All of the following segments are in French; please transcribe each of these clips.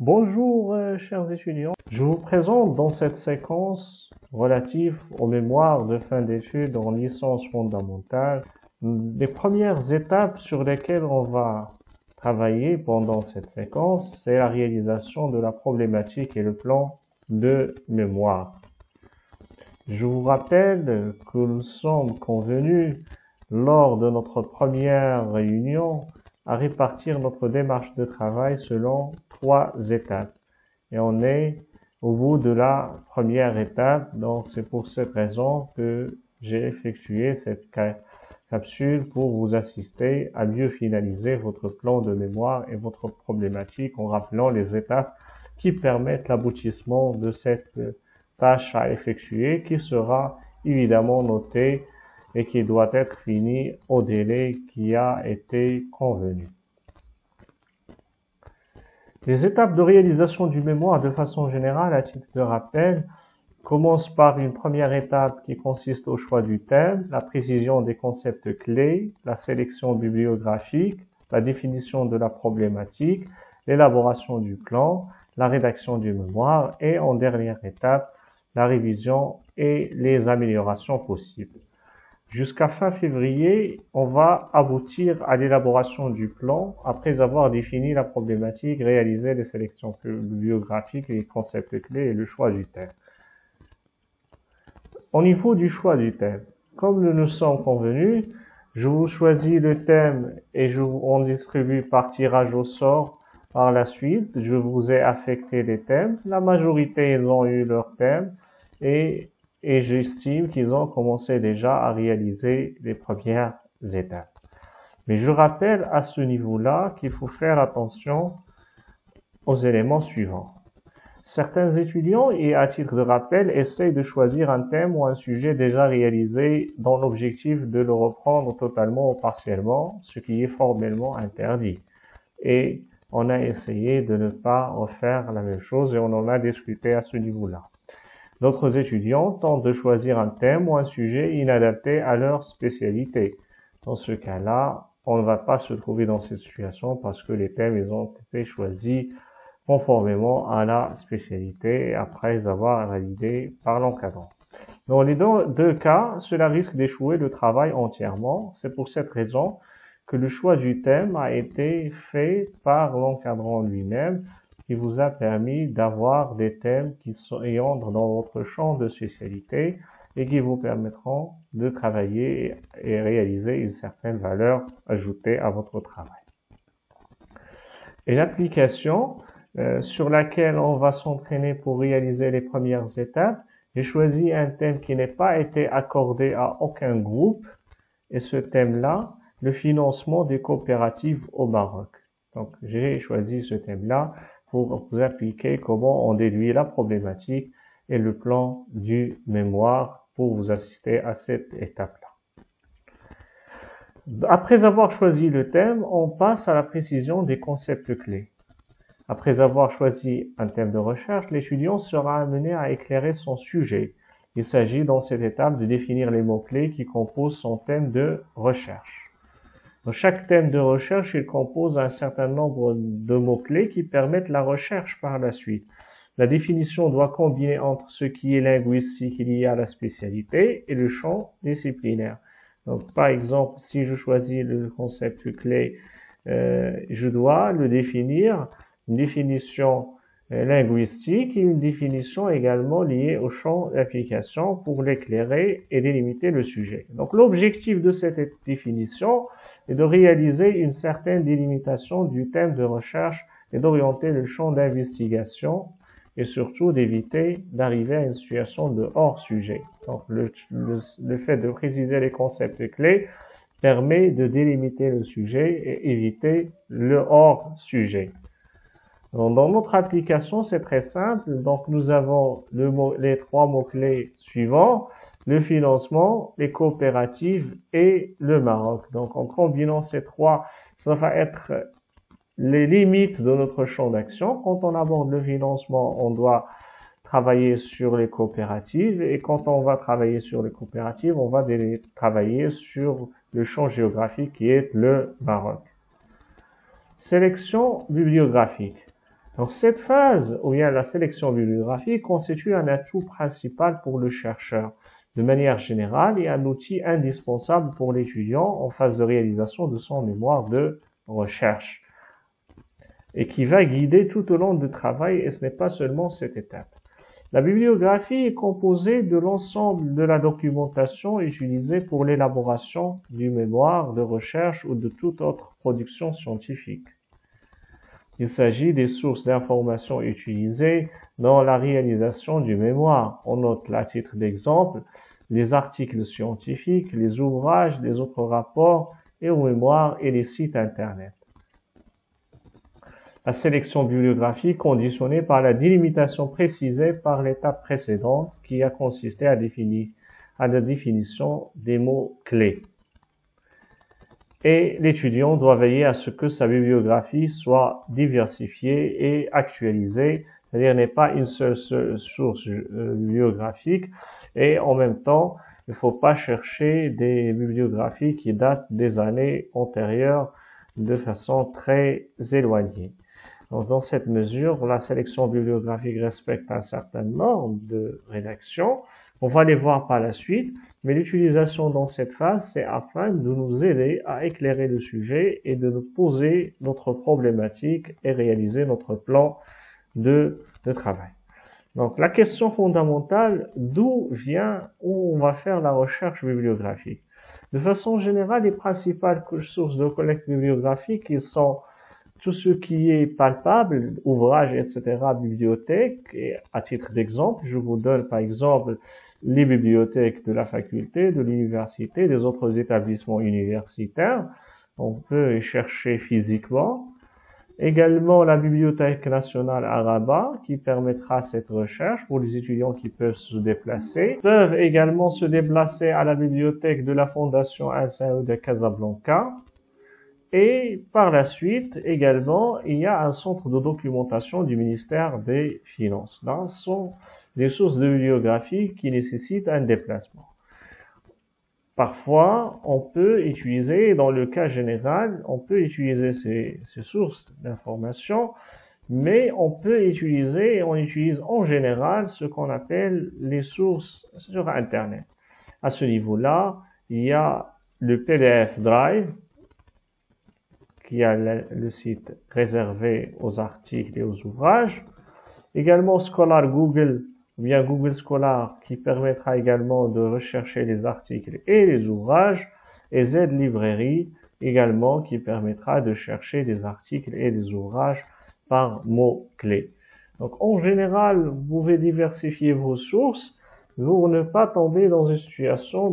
Bonjour, chers étudiants. Je vous présente dans cette séquence relative aux mémoires de fin d'études en licence fondamentale les premières étapes sur lesquelles on va travailler pendant cette séquence, c'est la réalisation de la problématique et le plan de mémoire. Je vous rappelle que nous sommes convenus lors de notre première réunion à répartir notre démarche de travail selon 3 étapes. Et on est au bout de la première étape, donc c'est pour cette raison que j'ai effectué cette capsule pour vous assister à mieux finaliser votre plan de mémoire et votre problématique en rappelant les étapes qui permettent l'aboutissement de cette tâche à effectuer qui sera évidemment notée et qui doit être finie au délai qui a été convenu. Les étapes de réalisation du mémoire de façon générale, à titre de rappel, commencent par une première étape qui consiste au choix du thème, la précision des concepts clés, la sélection bibliographique, la définition de la problématique, l'élaboration du plan, la rédaction du mémoire et en dernière étape, la révision et les améliorations possibles. Jusqu'à fin février, on va aboutir à l'élaboration du plan après avoir défini la problématique, réalisé les sélections bibliographiques, les concepts clés et le choix du thème. Au niveau du choix du thème, comme nous nous sommes convenus, je vous choisis le thème et je vous en distribue par tirage au sort par la suite. Je vous ai affecté les thèmes. La majorité, ils ont eu leur thème et j'estime qu'ils ont commencé déjà à réaliser les premières étapes. Mais je rappelle à ce niveau-là qu'il faut faire attention aux éléments suivants. Certains étudiants, et à titre de rappel, essayent de choisir un thème ou un sujet déjà réalisé dans l'objectif de le reprendre totalement ou partiellement, ce qui est formellement interdit. Et on a essayé de ne pas refaire la même chose et on en a discuté à ce niveau-là. D'autres étudiants tentent de choisir un thème ou un sujet inadapté à leur spécialité. Dans ce cas-là, on ne va pas se trouver dans cette situation parce que les thèmes ils ont été choisis conformément à la spécialité et après avoir validé par l'encadrant. Dans les deux cas, cela risque d'échouer le travail entièrement. C'est pour cette raison que le choix du thème a été fait par l'encadrant lui-même, qui vous a permis d'avoir des thèmes qui entrent dans votre champ de spécialité et qui vous permettront de travailler et réaliser une certaine valeur ajoutée à votre travail. Et l'application sur laquelle on va s'entraîner pour réaliser les premières étapes, j'ai choisi un thème qui n'a pas été accordé à aucun groupe et ce thème-là, le financement des coopératives au Maroc. Donc j'ai choisi ce thème-là pour vous appliquer comment on déduit la problématique et le plan du mémoire pour vous assister à cette étape-là. Après avoir choisi le thème, on passe à la précision des concepts clés. Après avoir choisi un thème de recherche, l'étudiant sera amené à éclairer son sujet. Il s'agit dans cette étape de définir les mots-clés qui composent son thème de recherche. Dans chaque thème de recherche, il compose un certain nombre de mots-clés qui permettent la recherche par la suite. La définition doit combiner entre ce qui est linguistique lié à la spécialité et le champ disciplinaire. Donc, par exemple, si je choisis le concept clé, je dois le définir, une définition linguistique et une définition également liée au champ d'application pour l'éclairer et délimiter le sujet. Donc, l'objectif de cette définition est de réaliser une certaine délimitation du thème de recherche et d'orienter le champ d'investigation et surtout d'éviter d'arriver à une situation de hors-sujet. Donc, le fait de préciser les concepts clés permet de délimiter le sujet et éviter le hors-sujet. Dans notre application, c'est très simple. Donc, nous avons les 3 mots-clés suivants, le financement, les coopératives et le Maroc. Donc, en combinant ces 3, ça va être les limites de notre champ d'action. Quand on aborde le financement, on doit travailler sur les coopératives et quand on va travailler sur les coopératives, on va travailler sur le champ géographique qui est le Maroc. Sélection bibliographique. Donc cette phase, où il y a la sélection bibliographique, constitue un atout principal pour le chercheur. De manière générale, et un outil indispensable pour l'étudiant en phase de réalisation de son mémoire de recherche et qui va guider tout au long du travail, et ce n'est pas seulement cette étape. La bibliographie est composée de l'ensemble de la documentation utilisée pour l'élaboration du mémoire de recherche ou de toute autre production scientifique. Il s'agit des sources d'informations utilisées dans la réalisation du mémoire. On note là, à titre d'exemple, les articles scientifiques, les ouvrages, les autres rapports et au mémoire et les sites Internet. La sélection bibliographique conditionnée par la délimitation précisée par l'étape précédente qui a consisté à la définition des mots-clés. Et l'étudiant doit veiller à ce que sa bibliographie soit diversifiée et actualisée, c'est-à-dire n'est pas une seule source bibliographique, et en même temps, il ne faut pas chercher des bibliographies qui datent des années antérieures de façon très éloignée. Donc, dans cette mesure, la sélection bibliographique respecte un certain norme de rédaction. On va les voir par la suite, mais l'utilisation dans cette phase, c'est afin de nous aider à éclairer le sujet et de nous poser notre problématique et réaliser notre plan de travail. Donc, la question fondamentale, d'où vient, où on va faire la recherche bibliographique. De façon générale, les principales sources de collecte bibliographique, ils sont tout ce qui est palpable, ouvrages, etc., bibliothèques, et à titre d'exemple, je vous donne par exemple les bibliothèques de la faculté, de l'université, des autres établissements universitaires. On peut y chercher physiquement. Également la Bibliothèque nationale à Rabat qui permettra cette recherche pour les étudiants qui peuvent se déplacer. Ils peuvent également se déplacer à la bibliothèque de la Fondation Al-Saoud de Casablanca. Et par la suite, également, il y a un centre de documentation du ministère des Finances. Là, ce sont des sources de bibliographie qui nécessitent un déplacement. Parfois, on peut utiliser, dans le cas général, on peut utiliser ces sources d'information, mais on utilise en général ce qu'on appelle les sources sur Internet. À ce niveau-là, il y a le PDF Drive, qui a le site réservé aux articles et aux ouvrages. Également Scholar Google, ou bien Google Scholar, qui permettra également de rechercher les articles et les ouvrages. Et Z Librairie, également, qui permettra de chercher des articles et des ouvrages par mots-clés. Donc, en général, vous pouvez diversifier vos sources pour ne pas tomber dans une situation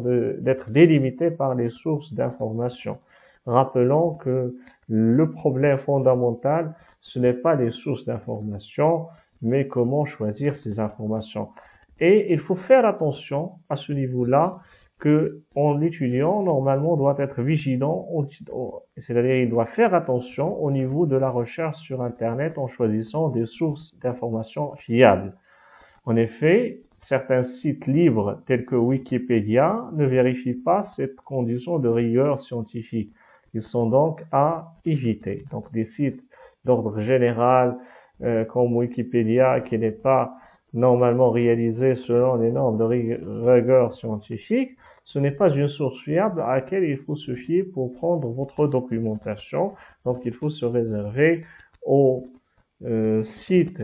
d'être délimité par les sources d'information. Rappelons que le problème fondamental, ce n'est pas les sources d'information, mais comment choisir ces informations. Et il faut faire attention à ce niveau-là que l'étudiant, normalement, doit être vigilant, c'est-à-dire il doit faire attention au niveau de la recherche sur Internet en choisissant des sources d'information fiables. En effet, certains sites libres tels que Wikipédia ne vérifient pas cette condition de rigueur scientifique. Ils sont donc à éviter. Donc des sites d'ordre général comme Wikipédia qui n'est pas normalement réalisé selon les normes de rigueur scientifique, ce n'est pas une source fiable à laquelle il faut se fier pour prendre votre documentation. Donc il faut se réserver aux sites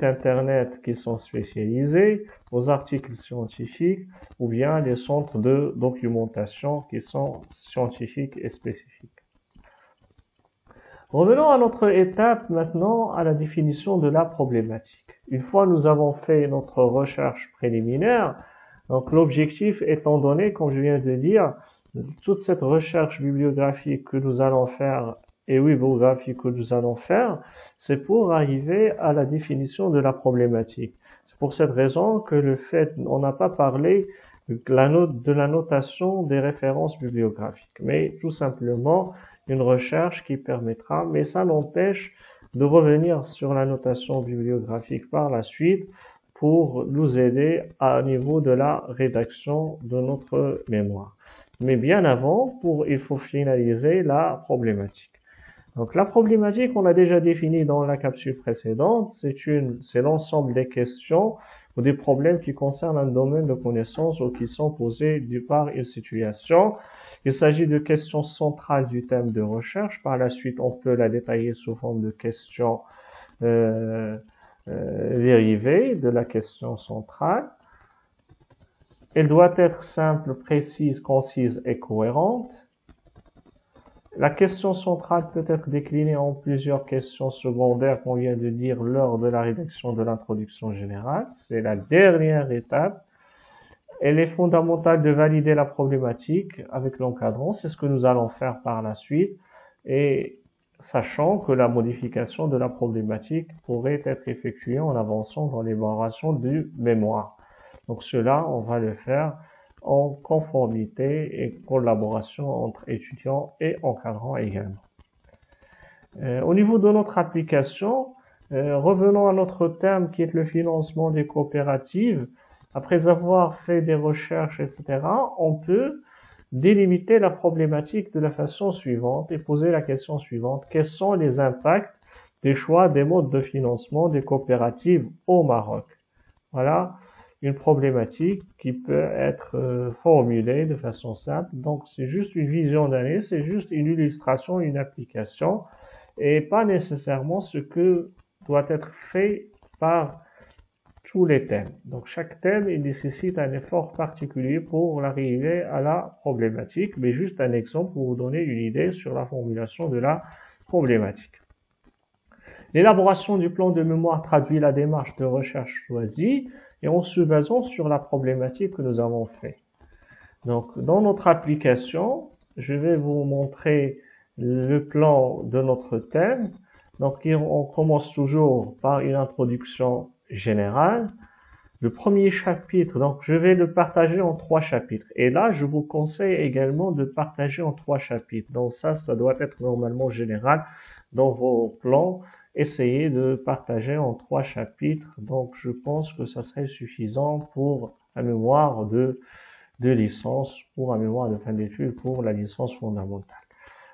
internet qui sont spécialisés, aux articles scientifiques ou bien les centres de documentation qui sont scientifiques et spécifiques. Revenons à notre étape maintenant à la définition de la problématique. Une fois nous avons fait notre recherche préliminaire, donc l'objectif étant donné, comme je viens de dire, toute cette recherche bibliographique que nous allons faire et bibliographique que nous allons faire, c'est pour arriver à la définition de la problématique. C'est pour cette raison que on n'a pas parlé de la notation des références bibliographiques, mais tout simplement une recherche qui permettra, mais ça n'empêche de revenir sur la notation bibliographique par la suite pour nous aider au niveau de la rédaction de notre mémoire. Mais bien avant, il faut finaliser la problématique. Donc la problématique, on l'a déjà définie dans la capsule précédente, c'est l'ensemble des questions ou des problèmes qui concernent un domaine de connaissance ou qui sont posés par une situation. Il s'agit de questions centrales du thème de recherche. Par la suite, on peut la détailler sous forme de questions dérivées de la question centrale. Elle doit être simple, précise, concise et cohérente. La question centrale peut être déclinée en plusieurs questions secondaires qu'on vient de dire lors de la rédaction de l'introduction générale. C'est la dernière étape. Elle est fondamentale de valider la problématique avec l'encadrant. C'est ce que nous allons faire par la suite. Et sachant que la modification de la problématique pourrait être effectuée en avançant dans l'élaboration du mémoire. Donc cela, on va le faire en conformité et collaboration entre étudiants et encadrants également. Au niveau de notre application, revenons à notre thème qui est le financement des coopératives. Après avoir fait des recherches, etc., on peut délimiter la problématique de la façon suivante et poser la question suivante. Quels sont les impacts des choix des modes de financement des coopératives au Maroc? Voilà une problématique qui peut être formulée de façon simple. Donc, c'est juste une vision d'année, c'est juste une illustration, une application, et pas nécessairement ce que doit être fait par tous les thèmes. Donc, chaque thème, il nécessite un effort particulier pour arriver à la problématique, mais juste un exemple pour vous donner une idée sur la formulation de la problématique. L'élaboration du plan de mémoire traduit la démarche de recherche choisie et en se basant sur la problématique que nous avons fait. Donc, dans notre application, je vais vous montrer le plan de notre thème. Donc, on commence toujours par une introduction générale. Le premier chapitre, donc je vais le partager en 3 chapitres. Et là, je vous conseille également de partager en 3 chapitres. Donc ça doit être normalement général dans vos plans. Essayez de partager en 3 chapitres. Donc je pense que ça serait suffisant pour un mémoire de licence, pour un mémoire de fin d'études, pour la licence fondamentale.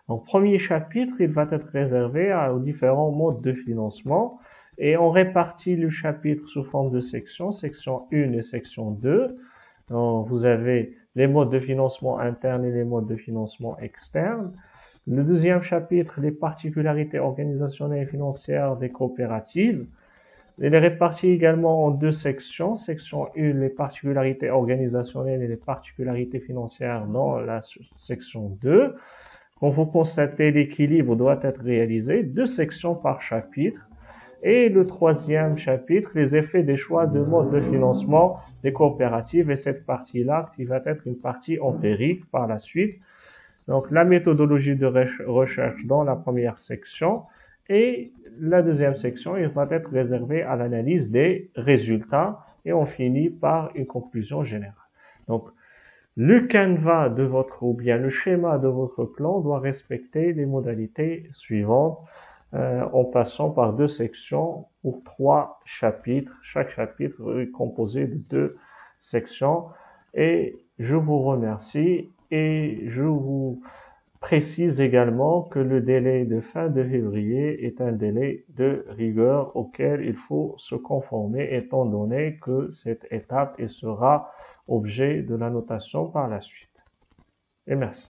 Donc premier chapitre, il va être réservé aux différents modes de financement. Et on répartit le chapitre sous forme de sections, section 1 et section 2. Donc, vous avez les modes de financement internes et les modes de financement externes. Le deuxième chapitre, les particularités organisationnelles et financières des coopératives. Il est réparti également en 2 sections. Section 1, les particularités organisationnelles et les particularités financières dans la section 2. Quand vous constatez l'équilibre doit être réalisé, 2 sections par chapitre. Et le troisième chapitre, les effets des choix de mode de financement des coopératives, et cette partie-là qui va être une partie empirique par la suite. Donc la méthodologie de recherche dans la première section, et la deuxième section, il va être réservé à l'analyse des résultats, et on finit par une conclusion générale. Donc le canevas de votre, ou bien le schéma de votre plan doit respecter les modalités suivantes. En passant par 2 sections pour 3 chapitres. Chaque chapitre est composé de 2 sections. Et je vous remercie et je vous précise également que le délai de fin de février est un délai de rigueur auquel il faut se conformer étant donné que cette étape sera objet de la notation par la suite. Et merci.